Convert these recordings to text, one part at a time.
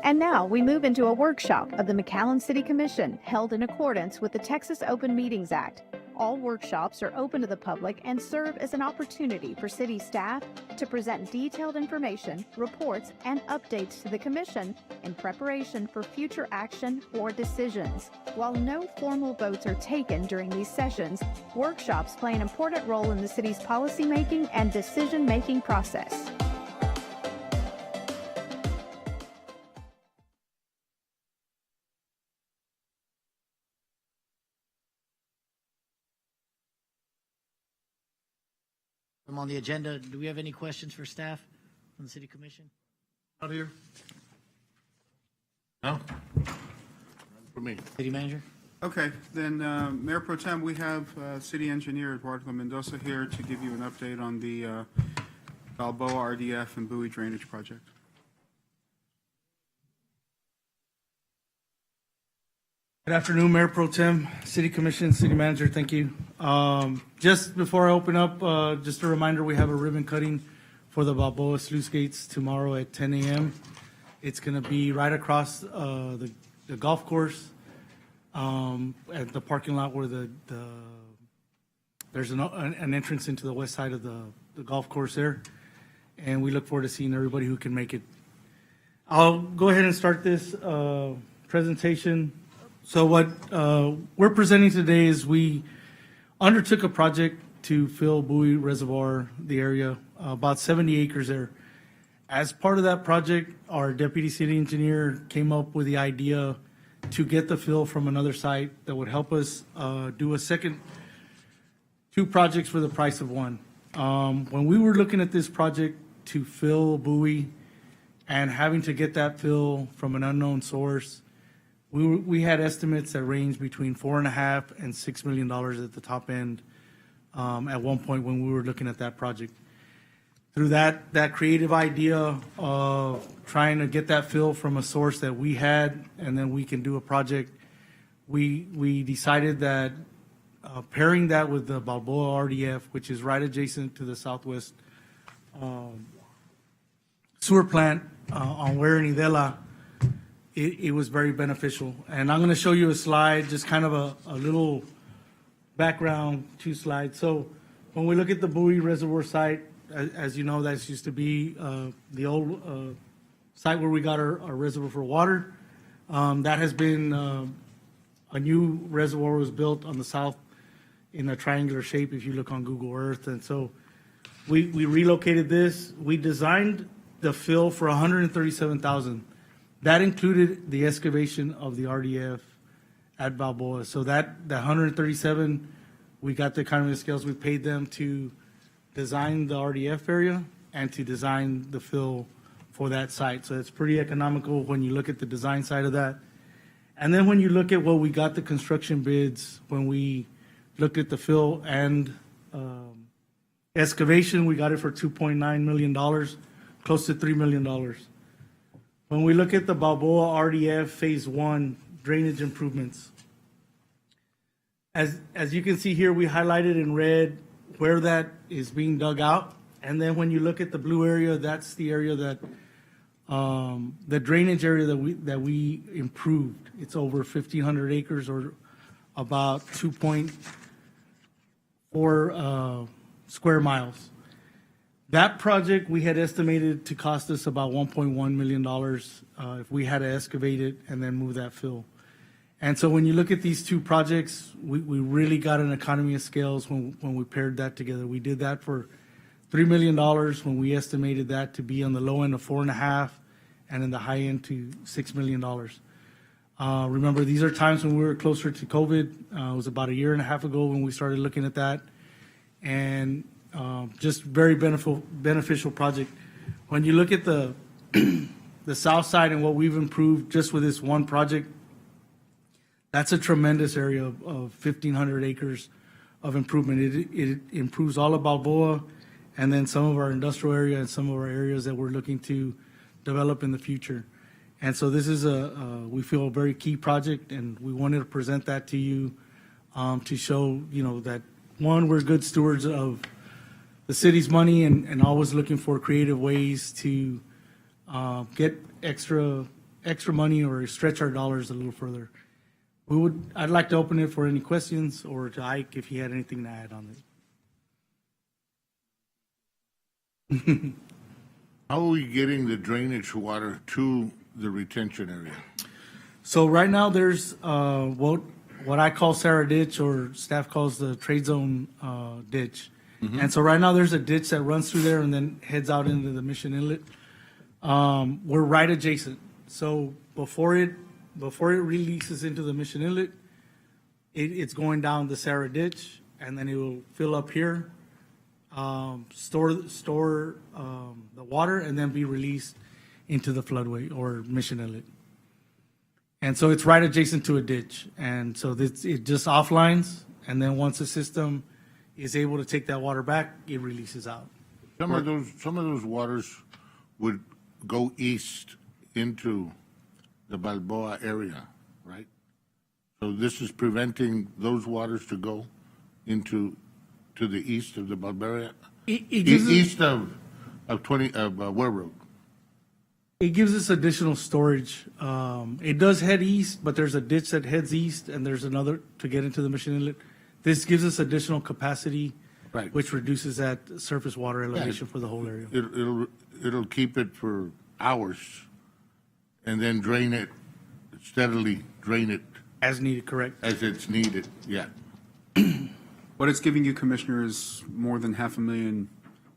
And now we move into a workshop of the McAllen City Commission held in accordance with the Texas Open Meetings Act. All workshops are open to the public and serve as an opportunity for city staff to present detailed information, reports, and updates to the Commission in preparation for future action or decisions. While no formal votes are taken during these sessions, workshops play an important role in the city's policymaking and decision-making process. On the agenda, do we have any questions for staff from the City Commission? Out here? No? For me. City Manager? Okay, then, Mayor Pro Tem, we have City Engineer Eduardo Mendoza here to give you an update on the Balboa RDF and Bowie Drainage Project. Good afternoon, Mayor Pro Tem, City Commission, City Manager, thank you. Just before I open up, just a reminder, we have a ribbon cutting for the Balboa Sluice Gates tomorrow at 10 a.m. It's going to be right across the golf course at the parking lot where there's an entrance into the west side of the golf course there. And we look forward to seeing everybody who can make it. I'll go ahead and start this presentation. So what we're presenting today is we undertook a project to fill Bowie Reservoir, the area, about 70 acres there. As part of that project, our deputy city engineer came up with the idea to get the fill from another site that would help us do a second two projects for the price of one. When we were looking at this project to fill Bowie and having to get that fill from an unknown source, we had estimates that ranged between $4.5 and $6 million at the top end at one point when we were looking at that project. Through that creative idea of trying to get that fill from a source that we had, and then we can do a project, we decided that pairing that with the Balboa RDF, which is right adjacent to the southwest sewer plant on Ware and Idela, it was very beneficial. And I'm going to show you a slide, just kind of a little background, 2 slides. So when we look at the Bowie Reservoir site, as you know, that used to be the old site where we got our reservoir for water. That has been, a new reservoir was built on the south in a triangular shape if you look on Google Earth. And so we relocated this. We designed the fill for $137,000. That included the excavation of the RDF at Balboa. So that 137, we got the economy of scales. We paid them to design the RDF area and to design the fill for that site. So it's pretty economical when you look at the design side of that. And then when you look at what we got the construction bids, when we looked at the fill and excavation, we got it for $2.9 million, close to $3 million. When we look at the Balboa RDF Phase 1 drainage improvements, as you can see here, we highlighted in red where that is being dug out. And then when you look at the blue area, that's the area that, the drainage area that we improved. It's over 1,500 acres or about 2.4 square miles. That project we had estimated to cost us about $1.1 million if we had to excavate it and then move that fill. And so when you look at these two projects, we really got an economy of scales when we paired that together. We did that for $3 million when we estimated that to be on the low end of 4.5 and in the high end to $6 million. Remember, these are times when we were closer to COVID. It was about 1.5 years ago when we started looking at that. And just very beneficial project. When you look at the the south side and what we've improved just with this one project, that's a tremendous area of 1,500 acres of improvement. It improves all of Balboa and then some of our industrial area and some of our areas that we're looking to develop in the future. And so this is we feel a very key project, and we wanted to present that to you to show, that one, we're good stewards of the city's money and always looking for creative ways to get extra extra money or stretch our dollars a little further. I'd like to open it for any questions, or to Ike if he had anything to add on it. How are we getting the drainage water to the retention area? So right now, there's what I call Sarah Ditch, or staff calls the trade zone ditch. And so right now, there's a ditch that runs through there and then heads out into the Mission Inlet. We're right adjacent. So before it releases into the Mission Inlet, it's going down the Sarah Ditch, and then it will fill up here, store the water, and then be released into the floodway or Mission Inlet. And so it's right adjacent to a ditch, and so it just offlines, and then once the system is able to take that water back, it releases out. Some of those waters would go east into the Balboa area, right? So this is preventing those waters to go to the east of the Balboa, east of Ware Road. It gives us additional storage. It does head east, but there's a ditch that heads east, and there's another to get into the Mission Inlet. This gives us additional capacity, Right. which reduces that surface water elevation for the whole area. It'll keep it for hours, and then steadily drain it As needed, correct? as it's needed. Yeah. What it's giving you, Commissioner, is more than 500,000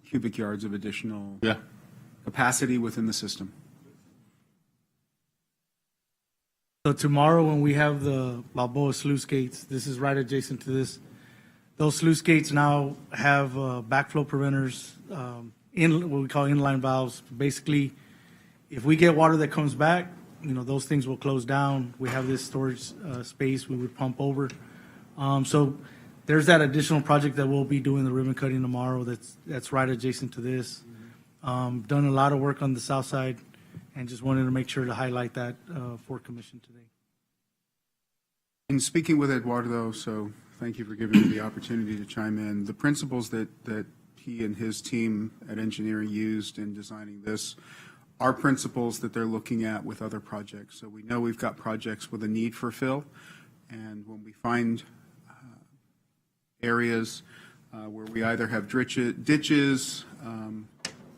cubic yards of additional Yeah. capacity within the system. So tomorrow, when we have the Balboa sluice gates, this is right adjacent to this. Those sluice gates now have backflow preventers, what we call inline valves. Basically, if we get water that comes back, those things will close down. We have this storage space we would pump over. So there's that additional project that we'll be doing the ribbon cutting tomorrow. That's right adjacent to this. Done a lot of work on the south side, and just wanted to make sure to highlight that for commission today. In speaking with Eduardo, so thank you for giving me the opportunity to chime in. The principles that he and his team at engineering used in designing this are principles that they're looking at with other projects. So we know we've got projects with a need for fill, and when we find areas where we either have ditches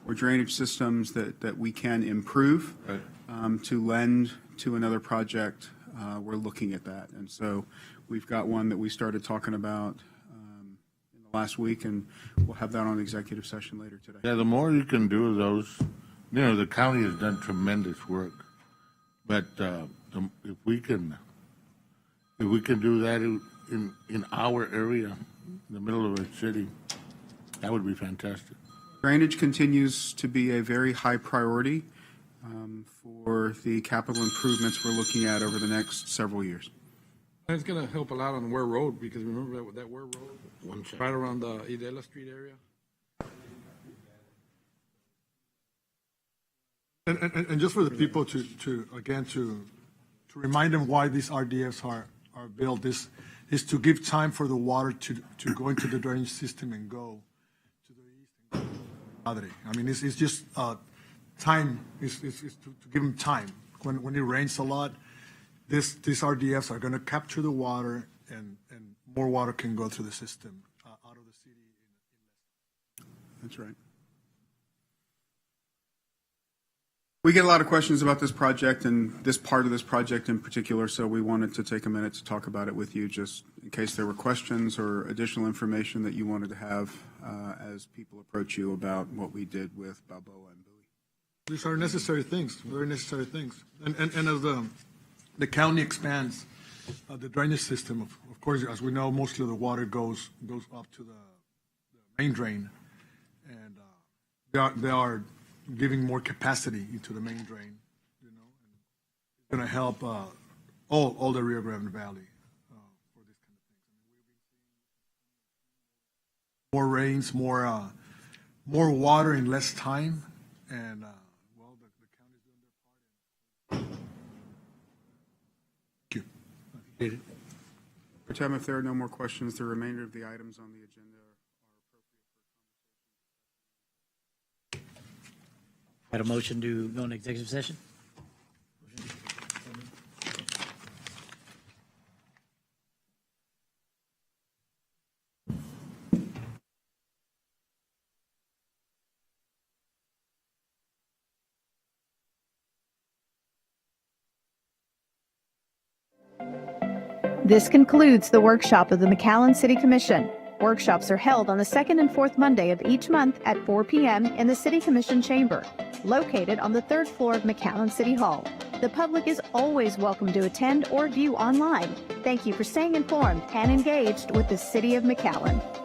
or drainage systems that we can improve to lend to another project, we're looking at that. And so we've got one that we started talking about in the last week, and we'll have that on executive session later today. Yeah, the more you can do of those, the county has done tremendous work. But if we can do that in our area, in the middle of a city, that would be fantastic. Drainage continues to be a very high priority for the capital improvements we're looking at over the next several years. And it's going to help a lot on Ware Road, because remember that Ware Road, right around the Idela Street area? And just for the people to remind them why these RDFs are built, is to give time for the water to go into the drainage system and go to the east and go to Madre. I mean, it's just time, is to give them time. When it rains a lot, these RDFs are going to capture the water, and more water can go through the system out of the city. That's right. We get a lot of questions about this project and this part of this project in particular, so we wanted to take a minute to talk about it with you, just in case there were questions or additional information that you wanted to have as people approach you about what we did with Balboa and Bowie. These are necessary things, very necessary things. And as the county expands the drainage system, of course, as we know, most of the water goes up to the main drain, and they are giving more capacity into the main drain, and it's going to help all the Rio Grande Valley for this kind of things. More rains, more water in less time, and the county's doing their part. Thank you. For time, if there are no more questions, the remainder of the items on the agenda Had a motion to go into executive session? This concludes the workshop of the McAllen City Commission. Workshops are held on the second and fourth Monday of each month at 4 p.m. in the City Commission chamber, located on the third floor of McAllen City Hall. The public is always welcome to attend or view online. Thank you for staying informed and engaged with the City of McAllen.